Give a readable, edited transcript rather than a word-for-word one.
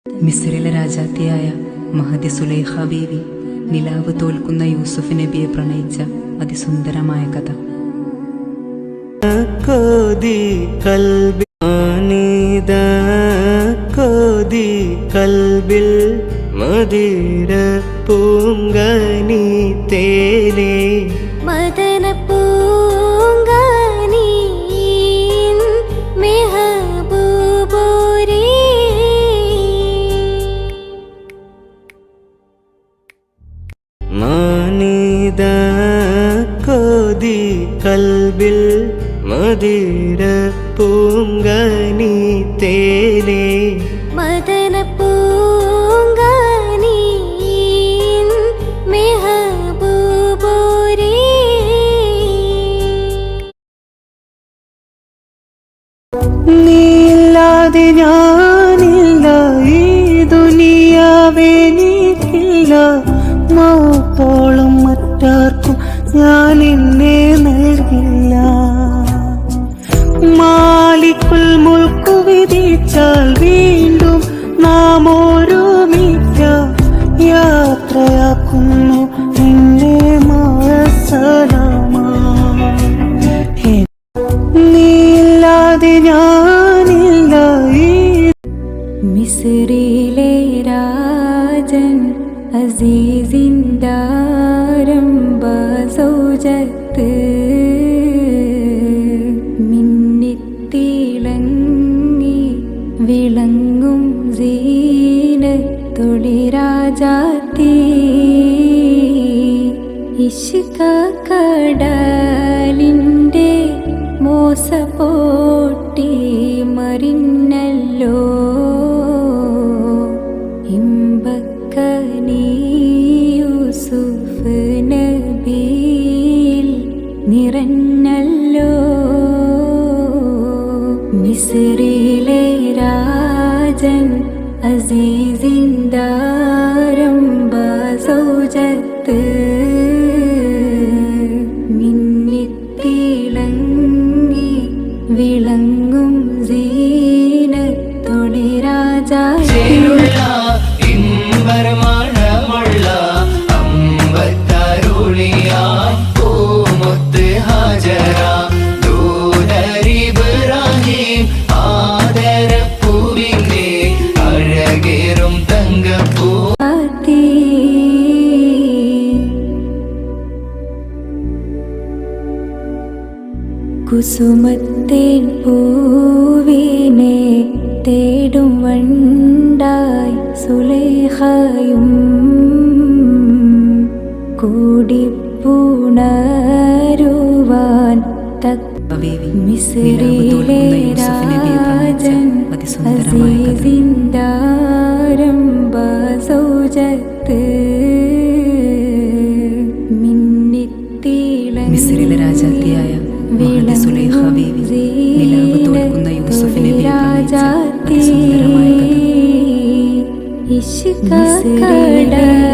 മിസ്രിലെ രാജാത്തിയായ മഹദി സുലൈഖ ബീവി നിലാവ് തോൽക്കുന്ന യൂസുഫ് നബിയെ പ്രണയിച്ച അതിസുന്ദരമായ കഥ. കൽബിൽ മദീര പൂങ്കനി തേനേ മദന പൂങ്കനി മെഹബൂബോരേ മാനിദ കോതി കൽബിൽ മദീര പൂങ്കനി തേനേ മദന പൂങ്കനി മെഹബൂബോരേ നീയില്ലാതെ ഞാനില്ല, ഈ ദുനിയാവെനിക്കില്ല. മൗത്തോളം മറ്റാർക്കും ഞാൻ എന്നെ നൽകില്ല. മാലിക്കുൽ മുൽക്കു വിധിച്ചാൽ വീണ്ടും നാം ഒരുമിക്കാം. യാത്രയാക്കുന്നു നിന്നെ മാസലാമാ. നീയില്ലാതെ ഞാനില്ല. മിസ്രിലെ രാജൻ അസീസിന്ദാരംഭ സൗജത്ത് മിന്നിത്തിളങ്ങി വിളങ്ങും സീനത്തൊളി രാജാത്തി ഇഷ്ക കടലിൻ്റെ മോസപോട്ടി മറിഞ്ഞല്ലോ ഇമ്പക്കനി യൂസുഫ് നബിയിൽ നിറഞ്ഞല്ലോ. മിസ്രിലെ രാജൻ അസീസിന്ദാരംഭ സൗജത്ത് മിന്നിത്തിളങ്ങി വിളങ്ങും സീനത്തൊളി രാജാത്തി ഇമ്പരമണമുള്ള അമ്പത്തരുളിയായി പൂമുത്ത് ഹാജറ ദൂതരിബ്രാഹിം ആദരപ്പൂവിന്റെ അഴകേറും തങ്കപ്പൂ കുസുമത്തേൻ പൂവിനെ തേടും വണ്ടായി സുലൈഖയും കൂടിപ്പുണരുവാൻ മിസ്രിലെ രാജൻ അസീസിന്ദാരംഭ സൗജത്ത് മിസ്രിലെ രാജാത്തിയായ മഹദി സുലൈഖ ബീവി നിലാവ് തോൽക്കുന്ന യൂസുഫ് നബിയെ പ്രണയിച്ച അതിസുന്ദരമായ കഥ. ഇഷ്ക കടലിൻ്റെ